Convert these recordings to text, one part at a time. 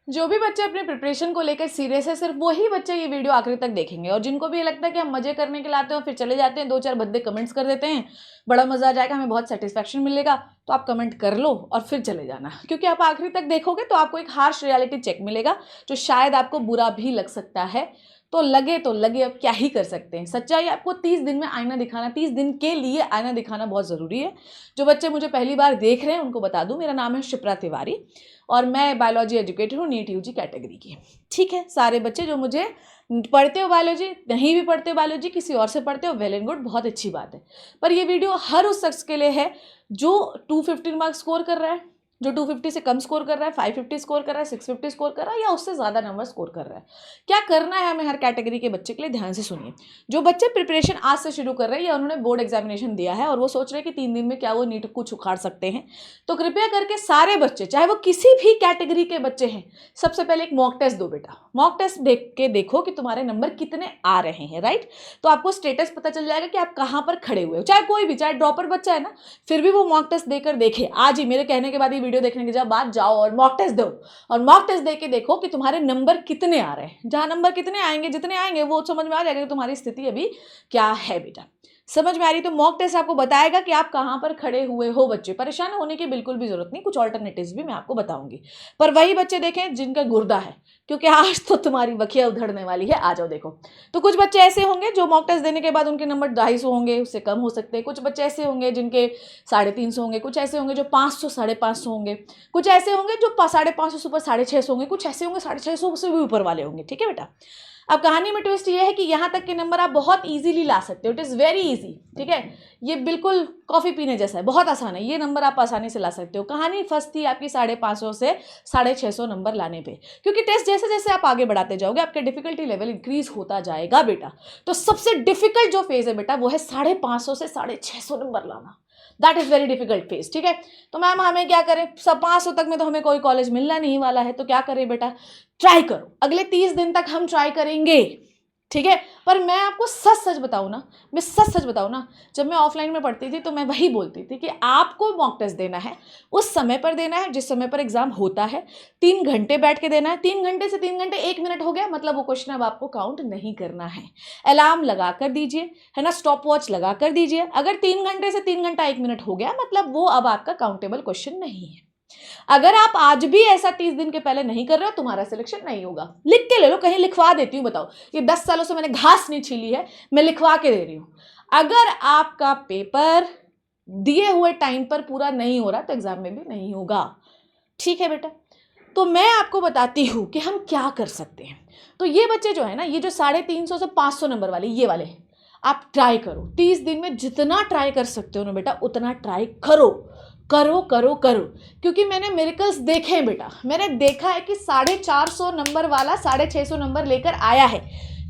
जो भी बच्चे अपने प्रिपरेशन को लेकर सीरियस है, सिर्फ वही बच्चे ये वीडियो आखिरी तक देखेंगे। और जिनको भी ये लगता है कि हम मजे करने के लिए आते हैं और फिर चले जाते हैं, 2-4 बंदे कमेंट्स कर देते हैं, बड़ा मजा आ जाएगा, हमें बहुत सेटिस्फैक्शन मिलेगा, तो आप कमेंट कर लो और फिर चले जाना। क्योंकि आप आखिरी तक देखोगे तो आपको एक हार्श रियलिटी चेक मिलेगा, जो शायद आपको बुरा भी लग सकता है। तो लगे, अब क्या ही कर सकते हैं। सच्चाई आपको 30 दिन में आईना दिखाना, 30 दिन के लिए आईना दिखाना बहुत ज़रूरी है। जो बच्चे मुझे पहली बार देख रहे हैं उनको बता दूं, मेरा नाम है शिप्रा तिवारी और मैं बायोलॉजी एजुकेटर हूँ, नीट यूजी कैटेगरी की। ठीक है, सारे बच्चे जो मुझे पढ़ते हो बायोलॉजी, नहीं भी पढ़ते हो बायोलॉजी, किसी और से पढ़ते हो, वेल एंड गुड, बहुत अच्छी बात है। पर ये वीडियो हर उस शख्स के लिए है जो 215 मार्क्स स्कोर कर रहा है, जो 250 से कम स्कोर कर रहा है, 550 स्कोर कर रहा है, 650 स्कोर कर रहा है, या उससे ज़्यादा नंबर स्कोर कर रहा है। क्या करना है हमें हर कैटेगरी के बच्चे के लिए, ध्यान से सुनिए। जो बच्चे प्रिपरेशन आज से शुरू कर रहे हैं या उन्होंने बोर्ड एग्जामिनेशन दिया है और वो सोच रहे हैं कि 3 दिन में क्या वो नीट कुछ उखाड़ सकते हैं, तो कृपया करके सारे बच्चे, चाहे वो किसी भी कैटेगरी के बच्चे हैं, सबसे पहले एक मॉक टेस्ट दो बेटा। मॉक टेस्ट देख के देखो कि तुम्हारे नंबर कितने आ रहे हैं, राइट। तो आपको स्टेटस पता चल जाएगा कि आप कहाँ पर खड़े हुए हो। चाहे कोई भी, चाहे ड्रॉपर बच्चा है ना, फिर भी वो मॉक टेस्ट देकर देखे। आज ही मेरे कहने के बाद, ये वीडियो देखने के बाद जाओ और मॉक टेस्ट दो, और मॉक टेस्ट देके देखो कि तुम्हारे नंबर कितने आ रहे हैं। जहां नंबर कितने आएंगे, जितने आएंगे, वो समझ में आ जाएगा कि तुम्हारी स्थिति अभी क्या है बेटा। समझ में आ रही? तो मॉक टेस्ट आपको बताएगा कि आप कहां पर खड़े हुए हो। बच्चे परेशान होने की बिल्कुल भी जरूरत नहीं, कुछ ऑल्टरनेटिव्स भी मैं आपको बताऊंगी। पर वही बच्चे देखें जिनका गुर्दा है, क्योंकि आज तो तुम्हारी बखिया उधड़ने वाली है। आ जाओ देखो। तो कुछ बच्चे ऐसे होंगे जो मॉक टेस्ट देने के बाद उनके नंबर 250 होंगे, उससे कम हो सकते हैं। कुछ बच्चे ऐसे होंगे जिनके 350 होंगे, कुछ ऐसे होंगे जो 500 550 होंगे, कुछ ऐसे होंगे जो 550 से ऊपर 650 होंगे, कुछ ऐसे होंगे 650 से भी ऊपर वाले होंगे। ठीक है बेटा। अब कहानी में ट्विस्ट ये है कि यहाँ तक के नंबर आप बहुत इजीली ला सकते हो। It is very easy. ठीक है, ये बिल्कुल कॉफ़ी पीने जैसा है, बहुत आसान है। ये नंबर आप आसानी से ला सकते हो। कहानी फर्स्ट थी आपकी 550 से 650 नंबर लाने पे, क्योंकि टेस्ट जैसे जैसे आप आगे बढ़ाते जाओगे आपके डिफिकल्टी लेवल इंक्रीज होता जाएगा बेटा। तो सबसे डिफिकल्ट जो फेज है बेटा वो है 550 से 650 नंबर लाना। That is very difficult phase. ठीक है, तो मैम हमें क्या करें, सब 500 तक में तो हमें कोई कॉलेज मिलना नहीं वाला है, तो क्या करें बेटा, ट्राई करो। अगले 30 दिन तक हम ट्राई करेंगे। ठीक है, पर मैं आपको सच सच बताऊं ना, जब मैं ऑफलाइन में पढ़ती थी तो मैं वही बोलती थी कि आपको मॉक टेस्ट देना है, उस समय पर देना है जिस समय पर एग्जाम होता है। 3 घंटे बैठ के देना है। 3 घंटे से 3 घंटे 1 मिनट हो गया, मतलब वो क्वेश्चन अब आपको काउंट नहीं करना है। अलार्म लगा कर दीजिए, है ना, स्टॉप वॉच लगा कर दीजिए। अगर 3 घंटे से 3 घंटा 1 मिनट हो गया, मतलब वो अब आपका काउंटेबल क्वेश्चन नहीं है। अगर आप आज भी ऐसा 30 दिन के पहले नहीं कर रहे हो, तुम्हारा सिलेक्शन नहीं होगा। लिख के ले लो, कहीं लिखवा देती हूँ। बताओ, ये 10 सालों से मैंने घास नहीं छीली है, मैं लिखवा के दे रही हूँ। अगर आपका पेपर दिए हुए टाइम पर पूरा नहीं हो रहा तो एग्जाम में भी नहीं होगा। ठीक है बेटा, तो मैं आपको बताती हूँ कि हम क्या कर सकते हैं। तो ये बच्चे जो है ना, ये जो 350 से 500 नंबर वाले, ये वाले, आप ट्राई करो। 30 दिन में जितना ट्राई कर सकते हो ना बेटा, उतना ट्राई करो करो करो करो। क्योंकि मैंने मिरेकल्स देखे हैं बेटा। मैंने देखा है कि 450 नंबर वाला 650 नंबर लेकर आया है।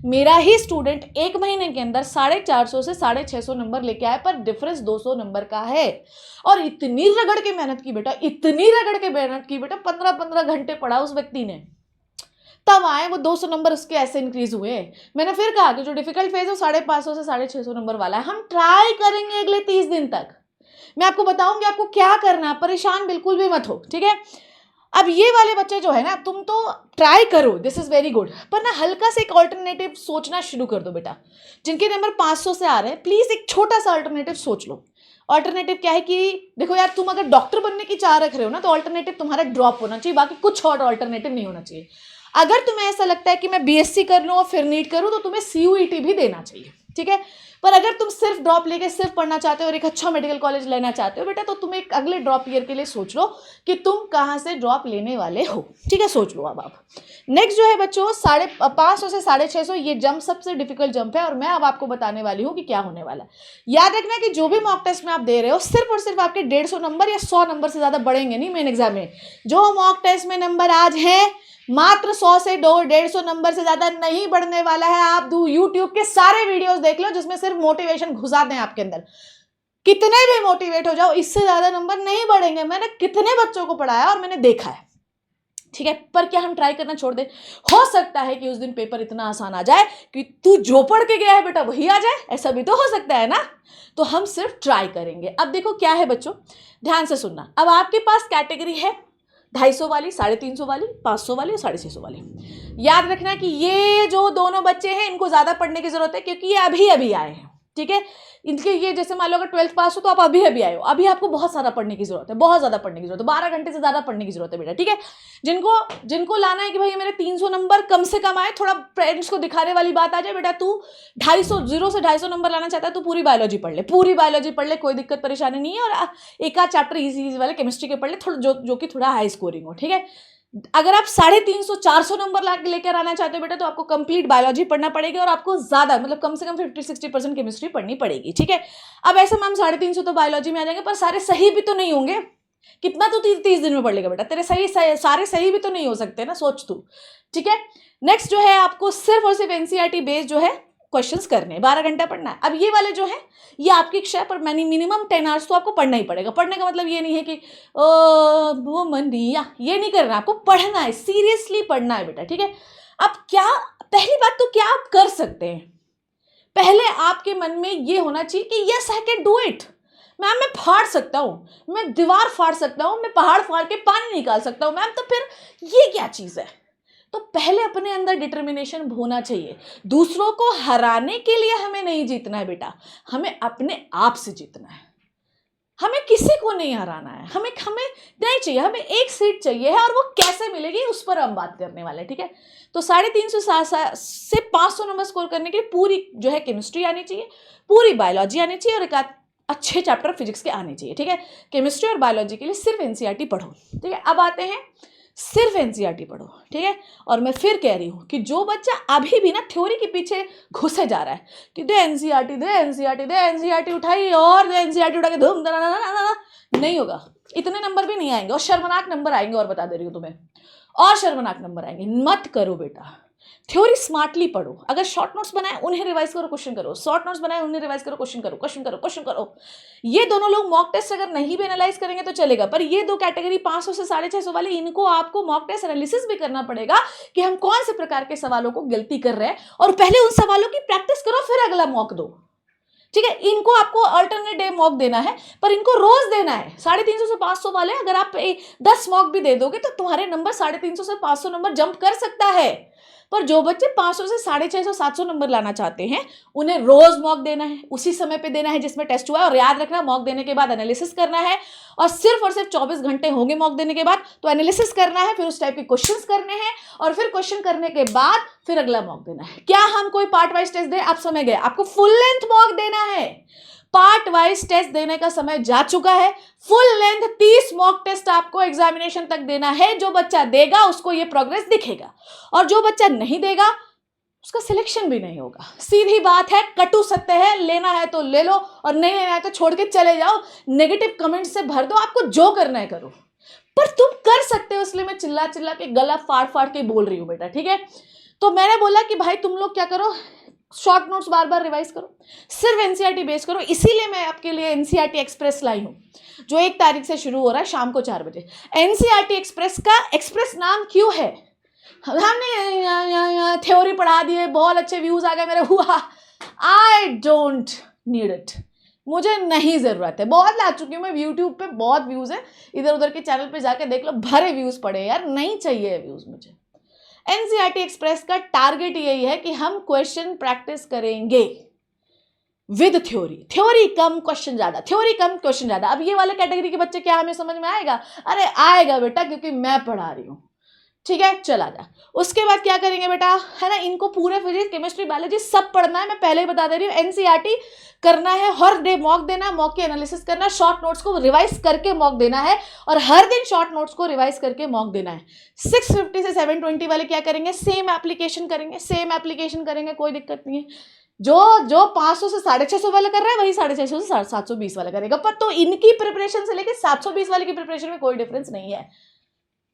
मेरा ही स्टूडेंट 1 महीने के अंदर 450 से 650 नंबर लेके आया, पर डिफरेंस 200 नंबर का है। और इतनी रगड़ के मेहनत की बेटा, इतनी रगड़ के मेहनत की बेटा, 15-15 घंटे पढ़ा उस व्यक्ति ने, तब आए वो 200 नंबर उसके ऐसे इंक्रीज हुए। मैंने फिर कहा कि जो डिफिकल्ट फेज है 550 से 650 नंबर वाला है, हम ट्राई करेंगे अगले 30 दिन तक। मैं आपको बताऊंगी आपको क्या करना है, परेशान बिल्कुल भी मत हो। ठीक है, अब ये वाले बच्चे जो है ना, तुम तो ट्राई करो, दिस इज वेरी गुड, पर ना हल्का से एक ऑल्टरनेटिव सोचना शुरू कर दो बेटा। जिनके नंबर 500 से आ रहे हैं, प्लीज एक छोटा सा ऑल्टरनेटिव सोच लो। ऑल्टरनेटिव क्या है कि देखो यार, तुम अगर डॉक्टर बनने की चाह रख रहे हो ना, तो ऑल्टरनेटिव तुम्हारा ड्रॉप होना चाहिए, बाकी कुछ और ऑल्टरनेटिव नहीं होना चाहिए। अगर तुम्हें ऐसा लगता है कि मैं बीएससी कर लूँ और फिर नीट करूँ, तो तुम्हें सीयूईटी भी देना चाहिए। ठीक है, पर अगर तुम सिर्फ ड्रॉप लेके सिर्फ पढ़ना चाहते हो और एक अच्छा मेडिकल कॉलेज लेना चाहते हो बेटा, तो तुम एक अगले ड्रॉप ईयर के लिए सोच लो कि तुम कहाँ से ड्रॉप लेने वाले हो। ठीक है, सोच लो अब आप। नेक्स्ट जो है बच्चों, 550 से 650, ये जंप सबसे डिफिकल्ट जंप है और मैं अब आपको बताने वाली हूँ कि क्या होने वाला है। याद रखना कि जो भी मॉक टेस्ट में आप दे रहे हो, सिर्फ और सिर्फ आपके 150 नंबर या 100 नंबर से ज़्यादा बढ़ेंगे नहीं मेन एग्जाम में। जो मॉक टेस्ट में नंबर आज है, मात्र 100 से 150 नंबर से ज्यादा नहीं बढ़ने वाला है। आप यूट्यूब के सारे वीडियोस देख लो जिसमें सिर्फ मोटिवेशन घुसा दें आपके अंदर, कितने भी मोटिवेट हो जाओ, इससे ज्यादा नंबर नहीं बढ़ेंगे। मैंने कितने बच्चों को पढ़ाया और मैंने देखा है। ठीक है, पर क्या हम ट्राई करना छोड़ दें? हो सकता है कि उस दिन पेपर इतना आसान आ जाए कि तू जो पढ़ के गया है बेटा वही आ जाए, ऐसा भी तो हो सकता है ना। तो हम सिर्फ ट्राई करेंगे। अब देखो क्या है बच्चों, ध्यान से सुनना। अब आपके पास कैटेगरी है 250 वाली, 350 वाली, 500 वाली और 650 वाली। याद रखना कि ये जो दोनों बच्चे हैं इनको ज़्यादा पढ़ने की ज़रूरत है क्योंकि ये अभी अभी आए हैं, ठीक है। इनके ये जैसे मान लो अगर 12th पास हो तो आप अभी अभी आए हो, अभी आपको बहुत सारा पढ़ने की जरूरत है, बहुत ज़्यादा पढ़ने की जरूरत है, 12 घंटे से ज़्यादा पढ़ने की जरूरत है बेटा, ठीक है। जिनको लाना है कि भाई मेरे 300 नंबर कम से कम आए, थोड़ा पेरेंट्स को दिखाने वाली बात आ जाए, बेटा तू 250 0 से 250 नंबर लाना चाहता है तो पूरी बायोलॉजी पढ़ ले, पूरी बायोलॉजी पढ़ ले, कोई दिक्कत परेशानी नहीं है। और एक आध चैप्टर इजी वाले केमिस्ट्री के पढ़ ले, थोड़ा जो कि थोड़ा हाई स्कोरिंग हो, ठीक है। अगर आप 350 400 नंबर लेकर आना चाहते हो बेटा तो आपको कंप्लीट बायोलॉजी पढ़ना पड़ेगी और आपको ज्यादा मतलब कम से कम 50-60% केमिस्ट्री पढ़नी पड़ेगी, ठीक है। अब ऐसे मैम 350 तो बायोलॉजी में आ जाएंगे पर सारे सही भी तो नहीं होंगे, कितना तो 30 दिन में पढ़ लेगा बेटा, तेरे सारे सही भी तो नहीं हो सकते ना, सोच तू, ठीक है। नेक्स्ट जो है आपको सिर्फ और सिर्फ एनसीईआरटी बेस्ड जो है क्वेश्चंस करने, 12 घंटा पढ़ना है। अब ये वाले जो है ये आपकी इच्छा है पर मिनिमम 10 आवर्स तो आपको पढ़ना ही पड़ेगा। पढ़ने का मतलब ये नहीं है कि वो मन नहीं, या ये नहीं करना, आपको पढ़ना है, सीरियसली पढ़ना है बेटा, ठीक है। अब क्या पहली बात तो क्या आप कर सकते हैं, पहले आपके मन में ये होना चाहिए कि yes I can do it. Ma'am मैं फाड़ सकता हूँ, मैं दीवार फाड़ सकता हूँ, मैं पहाड़ फाड़ के पानी निकाल सकता हूँ मैम, तो फिर ये क्या चीज़ है। तो पहले अपने अंदर डिटर्मिनेशन होना चाहिए। दूसरों को हराने के लिए हमें नहीं जीतना है बेटा, हमें अपने आप से जीतना है। हमें किसी को नहीं हराना है, हमें नहीं चाहिए, हमें एक सीट चाहिए है और वो कैसे मिलेगी उस पर हम बात करने वाले हैं, ठीक है। तो 350 से 500 नंबर स्कोर करने के लिए पूरी जो है केमिस्ट्री आनी चाहिए, पूरी बायोलॉजी आनी चाहिए और एक अच्छे चैप्टर फिजिक्स के आने चाहिए, ठीक है। केमिस्ट्री और बायोलॉजी के लिए सिर्फ एनसीईआरटी पढ़ो, ठीक है। अब आते हैं सिर्फ एनसीईआरटी पढ़ो, ठीक है। और मैं फिर कह रही हूँ कि जो बच्चा अभी भी ना थ्योरी के पीछे घुसे जा रहा है कि दे एनसीईआरटी दे एनसीईआरटी दे एनसीईआरटी उठाई और दे एनसीईआरटी उठा के धूम नहीं होगा, इतने नंबर भी नहीं आएंगे और शर्मनाक नंबर आएंगे, और बता दे रही हूँ तुम्हें, और शर्मनाक नंबर आएंगे। मत करो बेटा, थ्योरी स्मार्टली पढ़ो। अगर शॉर्ट नोट्स बनाए उन्हें रिवाइज करो, क्वेश्चन करो, शॉर्ट नोट्स बनाए उन्हें रिवाइज करो, क्वेश्चन करो, क्वेश्चन करो, क्वेश्चन करो। ये दोनों लोग मॉक टेस्ट अगर नहीं भी एनालाइज करेंगे तो चलेगा, पर ये दो कैटेगरी 500 से 650 वाले, इनको आपको मॉक टेस्ट एनालिसिस भी करना पड़ेगा कि हम कौन से प्रकार के सवालों को गलती कर रहे हैं, और पहले उन सवालों की प्रैक्टिस करो फिर अगला मॉक दो, ठीक है। इनको आपको अल्टरनेट डे मॉक देना है पर इनको रोज देना है। 350 से 500 वाले अगर आप 10 मॉक भी दे दोगे तो तुम्हारे नंबर 350 से 500 नंबर जंप कर सकता है। पर जो बच्चे 500 से 650 700 नंबर लाना चाहते हैं उन्हें रोज मॉक देना है, उसी समय पे देना है जिसमें टेस्ट हुआ है। और याद रखना मॉक देने के बाद एनालिसिस करना है, और सिर्फ 24 घंटे होंगे मॉक देने के बाद, तो एनालिसिस करना है, फिर उस टाइप के क्वेश्चंस करने हैं, और फिर क्वेश्चन करने के बाद फिर अगला मॉक देना है। क्या हम कोई पार्ट वाइज टेस्ट दें? आप समझ गए, आपको फुल लेंथ मॉक देना है। पार्ट वाइज टेस्ट देने का समय जा चुका है। फुल लेंथ 30 मॉक टेस्ट आपको एग्जामिनेशन तक देना है। जो बच्चा देगा उसको ये प्रोग्रेस दिखेगा, और जो बच्चा नहीं देगा उसका सिलेक्शन भी नहीं होगा। सीधी बात है, कटु सत्य है। लेना है तो ले लो और नहीं लेना है तो छोड़ के चले जाओ। नेगेटिव कमेंट से भर दो, आपको जो करना है करो, पर तुम कर सकते हो, इसलिए मैं चिल्ला चिल्ला के गला फाड़ फाड़ के बोल रही हूँ बेटा, ठीक है। तो मैंने बोला कि भाई तुम लोग क्या करो, शॉर्ट नोट्स बार बार रिवाइज करो, सिर्फ एनसीईआरटी बेस करो। इसीलिए मैं आपके लिए एनसीईआरटी एक्सप्रेस लाई हूँ, जो 1 तारीख से शुरू हो रहा है शाम को 4 बजे। एनसीईआरटी एक्सप्रेस का एक्सप्रेस नाम क्यों है? हमने थ्योरी पढ़ा दी है, बहुत अच्छे व्यूज आ गए मेरे, हुआ। आई डोंट नीड इट, मुझे नहीं जरूरत है। बहुत ला चुकी हूँ मैं, यूट्यूब पे बहुत व्यूज है, इधर उधर के चैनल पे जाके देख लो, भरे व्यूज पड़े यार, नहीं चाहिए व्यूज मुझे। एनसीईआरटी एक्सप्रेस का टारगेट यही है कि हम क्वेश्चन प्रैक्टिस करेंगे विद थ्योरी कम क्वेश्चन ज्यादा, थ्योरी कम क्वेश्चन ज्यादा। अब ये वाले कैटेगरी के बच्चे, क्या हमें समझ में आएगा? अरे आएगा बेटा, क्योंकि मैं पढ़ा रही हूँ, ठीक है। चला जा। उसके बाद क्या करेंगे बेटा, है ना, इनको पूरे फिजिक्स केमिस्ट्री बायोलॉजी सब पढ़ना है। मैं पहले ही बता दे रही हूँ, एनसीईआरटी करना है, हर डे मॉक देना है, मॉक की एनालिसिस करना है, शॉर्ट नोट्स को रिवाइज करके मॉक देना है, और हर दिन शॉर्ट नोट्स को रिवाइज करके मॉक देना है। 650 से 720 वाले क्या करेंगे, सेम एप्लीकेशन करेंगे, कोई दिक्कत नहीं है। जो 500 से 650 वाला कर रहा है वही 650 से 720 वाला करेगा, पर तो इनकी प्रिपरेशन से लेकर 720 वाले की प्रिपरेशन में कोई डिफरेंस नहीं है,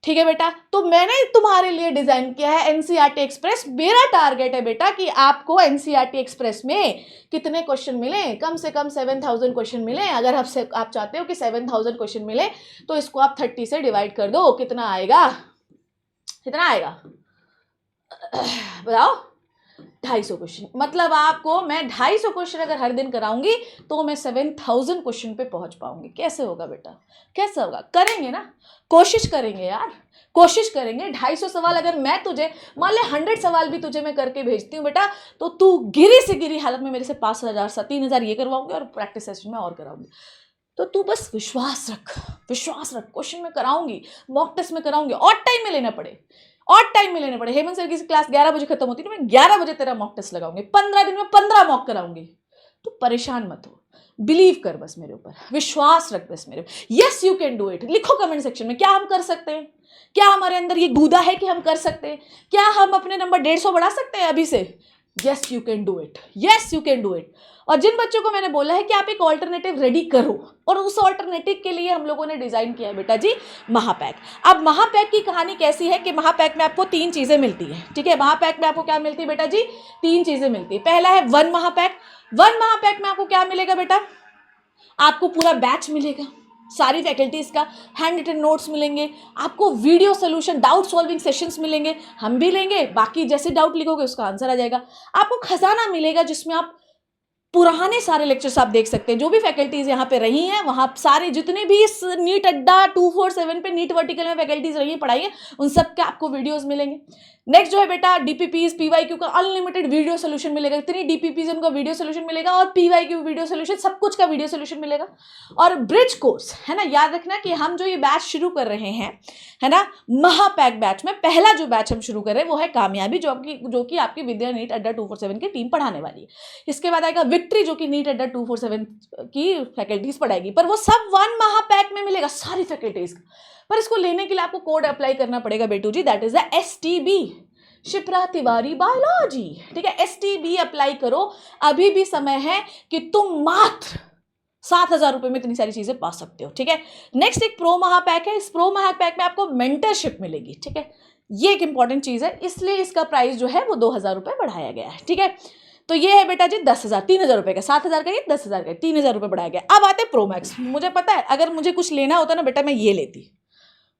ठीक है बेटा। तो मैंने तुम्हारे लिए डिजाइन किया है एनसीईआरटी एक्सप्रेस। मेरा टारगेट है बेटा कि आपको एनसीईआरटी एक्सप्रेस में कितने क्वेश्चन मिले, कम से कम 7000 क्वेश्चन मिले। अगर आप चाहते हो कि 7000 क्वेश्चन मिले तो इसको आप 30 से डिवाइड कर दो, कितना आएगा बताओ, 250 क्वेश्चन, मतलब आपको मैं 250 क्वेश्चन अगर हर दिन कराऊंगी तो मैं 7000 क्वेश्चन पे पहुंच पाऊंगी। कैसे होगा बेटा, कैसे होगा? करेंगे ना, कोशिश करेंगे यार, कोशिश करेंगे। 250 सवाल अगर मैं तुझे, मान ले 100 सवाल भी तुझे मैं करके भेजती हूँ बेटा, तो तू गिरी से गिरी हालत में मेरे से 5000 3000 ये करवाऊंगी और प्रैक्टिस सेशन में और कराऊंगी। तो तू बस विश्वास रख, विश्वास रख। क्वेश्चन में कराऊंगी, मॉक टेस्ट में कराऊंगी, और टाइम में लेना पड़े, और टाइम में लेने पड़े। हेमंत सर की क्लास 11 बजे खत्म होती है, तो मैं 11 बजे तेरा मॉक टेस्ट लगाऊंगी, 15 दिन में 15 मॉक कराऊंगी। तो परेशान मत हो, बिलीव कर बस मेरे ऊपर, विश्वास रख बस मेरे ऊपर। Yes you can do it. लिखो कमेंट सेक्शन में, क्या हम कर सकते हैं? क्या हमारे अंदर ये गूदा है कि हम कर सकते हैं? क्या हम अपने नंबर 150 बढ़ा सकते हैं अभी से? Yes you can do it, yes you can do it. और जिन बच्चों को मैंने बोला है कि आप एक ऑल्टरनेटिव रेडी करो, और उस ऑल्टरनेटिव के लिए हम लोगों ने डिजाइन किया है बेटा जी महापैक। अब महापैक की कहानी कैसी है कि महापैक में आपको 3 चीजें मिलती है, ठीक है? महापैक में आपको क्या मिलती है बेटा जी? 3 चीजें मिलती है। पहला है वन महापैक। वन महापैक में आपको क्या मिलेगा बेटा? आपको पूरा बैच मिलेगा, सारी फैकल्टीज का हैंड रिटन नोट्स मिलेंगे, आपको video solution doubt solving sessions मिलेंगे, हम भी लेंगे, बाकी जैसे डाउट लिखोगे उसका आंसर आ जाएगा। आपको खजाना मिलेगा जिसमें आप पुराने सारे लेक्चर्स आप देख सकते हैं, जो भी फैकल्टीज यहाँ पे रही हैं, वहाँ सारे जितने भी इस नीट अड्डा 247 पे नीट वर्टिकल में फैकल्टीज रही हैं पढ़ाई है, उन सब के आपको वीडियोस मिलेंगे। नेक्स्ट जो है बेटा डीपीपीज पीवाईक्यू का अनलिमिटेड वीडियो सोल्यूशन मिलेगा। इतनी डीपीपीज उनका वीडियो सोल्यूशन मिलेगा, और पीवाईक्यू वीडियो सोल्यूशन, सब कुछ का वीडियो सोल्यूशन मिलेगा। और ब्रिज कोर्स है ना, याद रखना कि हम जो ये बैच शुरू कर रहे हैं, है ना, महापैक बैच में पहला जो बैच हम शुरू कर रहे हैं वो है कामयाबी, जो कि आपकी विद्या नीट अड्डा 247 की टीम पढ़ाने वाली है। इसके बाद आएगा विक्ट्री, जो कि नीट अड्डा 247 की फैकल्टीज पढ़ाएगी, पर वो सब वन महापैक में मिलेगा, सारी फैकल्टीज। पर इसको लेने के लिए आपको कोड अप्लाई करना पड़ेगा बेटू जी, that is the STB, Shipra Tiwari biology, ठीक है? STB अप्लाई करो, अभी भी समय है कि तुम मात्र 7000 रुपए में इतनी सारी चीजें पा सकते हो, ठीक है? नेक्स्ट एक प्रो महापैक है। इस प्रो महापैक में आपको मेंटरशिप मिलेगी, ठीक है? ये एक इंपॉर्टेंट चीज है, इसलिए इसका प्राइस जो है वो 2000 रुपए बढ़ाया गया है, ठीक है? तो ये है बेटा जी 10,000, 3,000 रुपए का, 7,000 का, ये 10,000 का, 3,000 रुपए बढ़ाया गया। अब आते प्रो मैक्स। मुझे पता है अगर मुझे कुछ लेना होता ना बेटा, मैं ये लेती,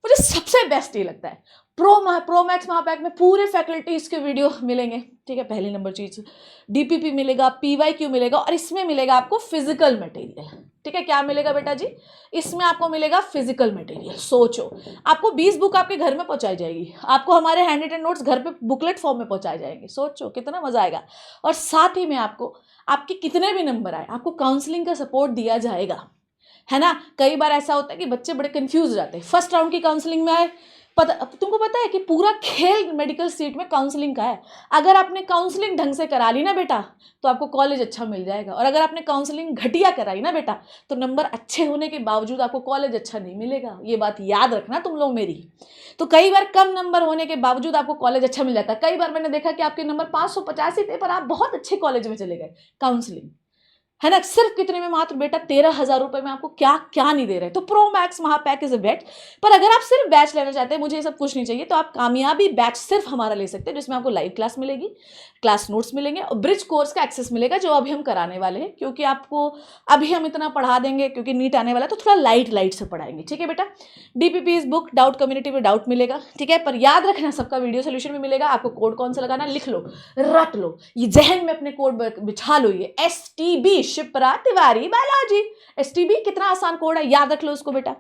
मुझे सबसे बेस्ट ये लगता है। प्रो मैक्स महापैक में पूरे फैकल्टीज के वीडियो मिलेंगे, ठीक है? पहली नंबर चीज, डीपीपी मिलेगा, पीवाईक्यू मिलेगा, और इसमें मिलेगा आपको फिजिकल मटेरियल, ठीक है? क्या मिलेगा बेटा जी? इसमें आपको मिलेगा फिजिकल मटेरियल। सोचो, आपको 20 बुक आपके घर में पहुंचाई जाएगी, आपको हमारे हैंड रिटन नोट्स घर पे बुकलेट फॉर्म में पहुंचाए जाएंगे। सोचो कितना मजा आएगा। और साथ ही में आपको, आपके कितने भी नंबर आए, आपको काउंसलिंग का सपोर्ट दिया जाएगा, है ना? कई बार ऐसा होता है कि बच्चे बड़े कंफ्यूज हो जाते हैं, फर्स्ट राउंड की काउंसलिंग में आए, तुमको पता है कि पूरा खेल मेडिकल सीट में काउंसलिंग का है। अगर आपने काउंसलिंग ढंग से करा ली ना बेटा, तो आपको कॉलेज अच्छा मिल जाएगा, और अगर आपने काउंसलिंग घटिया कराई ना बेटा, तो नंबर अच्छे होने के बावजूद आपको कॉलेज अच्छा नहीं मिलेगा। ये बात याद रखना तुम लोग मेरी। तो कई बार कम नंबर होने के बावजूद आपको कॉलेज अच्छा मिल जाता है। कई बार मैंने देखा कि आपके नंबर 585 थे, पर आप बहुत अच्छे कॉलेज में चले गए, काउंसलिंग, है ना? सिर्फ कितने में? मात्र बेटा 13,000 रुपए में आपको क्या क्या नहीं दे रहे। तो प्रो मैक्स महापैक इज अ बेट। पर अगर आप सिर्फ बैच लेना चाहते हैं, मुझे ये सब कुछ नहीं चाहिए, तो आप कामयाबी बैच सिर्फ हमारा ले सकते हैं, जिसमें आपको लाइव क्लास मिलेगी, क्लास नोट्स मिलेंगे, और ब्रिज कोर्स का एक्सेस मिलेगा, जो अभी हम कराने वाले हैं, क्योंकि आपको अभी हम इतना पढ़ा देंगे, क्योंकि नीट आने वाला है, तो थोड़ा लाइट से पढ़ाएंगे, ठीक है बेटा? डीपीपीज बुक, डाउट कम्युनिटी में डाउट मिलेगा, ठीक है? पर याद रखना सबका वीडियो सोल्यूशन भी मिलेगा। आपको कोड कौन सा लगाना, लिख लो, रट लो, ये जहन में अपने कोड बिछा लो, ये STB, Shipra Tiwari biology. STB कितना आसान कोड है, याद रख लो उसको बेटा,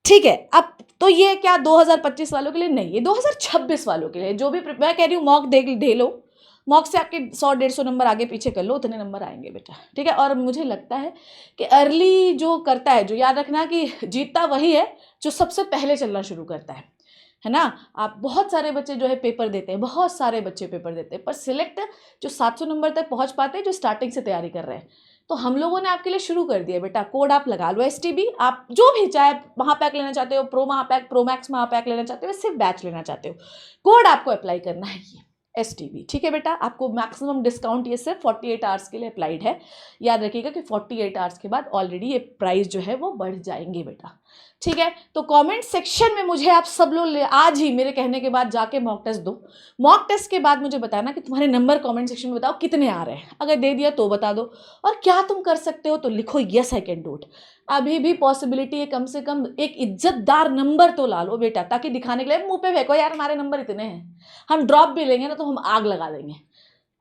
ठीक है? अब तो ये क्या 2025 वालों के लिए नहीं, ये 2026 वालों के लिए, जो भी मैं कह रही हूँ मॉक दे लो, मॉक से आपके 100-150 नंबर आगे पीछे कर लो, उतने नंबर आएंगे बेटा, ठीक है? और मुझे लगता है कि अर्ली जो करता है, जो याद रखना कि जीतता वही है जो सबसे पहले चलना शुरू करता है ना? आप बहुत सारे बच्चे जो है पेपर देते हैं, बहुत सारे बच्चे पेपर देते हैं, पर सिलेक्ट जो 700 नंबर तक पहुंच पाते हैं, जो स्टार्टिंग से तैयारी कर रहे हैं। तो हम लोगों ने आपके लिए शुरू कर दिया बेटा, कोड आप लगा लो STB। आप जो भी चाहे महापैक लेना चाहते हो, प्रो महापैक, प्रो मैक्स महापैक लेना चाहते हो, सिर्फ बैच लेना चाहते हो, कोड आपको अप्लाई करना है ये STB, ठीक है बेटा? आपको मैक्सिमम डिस्काउंट ये सिर्फ 48 आवर्स के लिए अप्लाइड है। याद रखिएगा कि 48 आवर्स के बाद ऑलरेडी ये प्राइस जो है वो बढ़ जाएंगे बेटा, ठीक है? तो कमेंट सेक्शन में मुझे आप सब लोग आज ही मेरे कहने के बाद जाके मॉक टेस्ट दो। मॉक टेस्ट के बाद मुझे बताना कि तुम्हारे नंबर कमेंट सेक्शन में बताओ कितने आ रहे हैं। अगर दे दिया तो बता दो, और क्या तुम कर सकते हो तो लिखो yes I can do it. अभी भी पॉसिबिलिटी है, कम से कम एक इज्जतदार नंबर तो ला लो बेटा, ताकि दिखाने के लिए मुंह पे फेंको यार हमारे नंबर इतने हैं, हम ड्रॉप भी लेंगे ना तो हम आग लगा देंगे।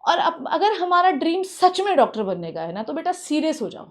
और अब अगर हमारा ड्रीम सच में डॉक्टर बनने का है ना, तो बेटा सीरियस हो जाओ,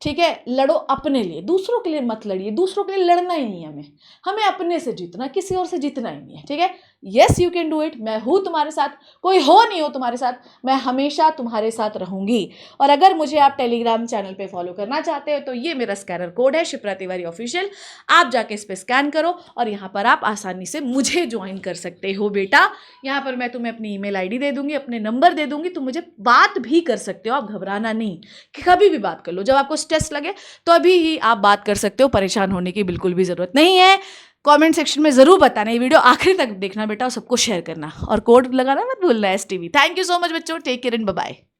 ठीक है। लड़ो अपने लिए, दूसरों के लिए मत लड़िए, दूसरों के लिए लड़ना ही नहीं है हमें, हमें अपने से जीतना, किसी और से जीतना ही नहीं है, ठीक है। Yes you can do it, मैं हूँ तुम्हारे साथ, कोई हो नहीं हो तुम्हारे साथ, मैं हमेशा तुम्हारे साथ रहूंगी। और अगर मुझे आप टेलीग्राम चैनल पे फॉलो करना चाहते हो तो ये मेरा स्कैनर कोड है शिप्रा तिवारी ऑफिशियल, आप जाके इस पर स्कैन करो और यहाँ पर आप आसानी से मुझे ज्वाइन कर सकते हो बेटा। यहाँ पर मैं तुम्हें अपनी ईमेल आईडी दे दूंगी, अपने नंबर दे दूंगी, तुम मुझे बात भी कर सकते हो, आप घबराना नहीं, कि कभी भी बात कर लो, जब आपको स्ट्रेस लगे तो अभी ही आप बात कर सकते हो, परेशान होने की बिल्कुल भी जरूरत नहीं है। कमेंट सेक्शन में जरूर बताना, ये वीडियो आखिरी तक देखना बेटा और सबको शेयर करना, और कोड लगाना मत भूलना STV। Thank you so much बच्चों, take care and bye bye.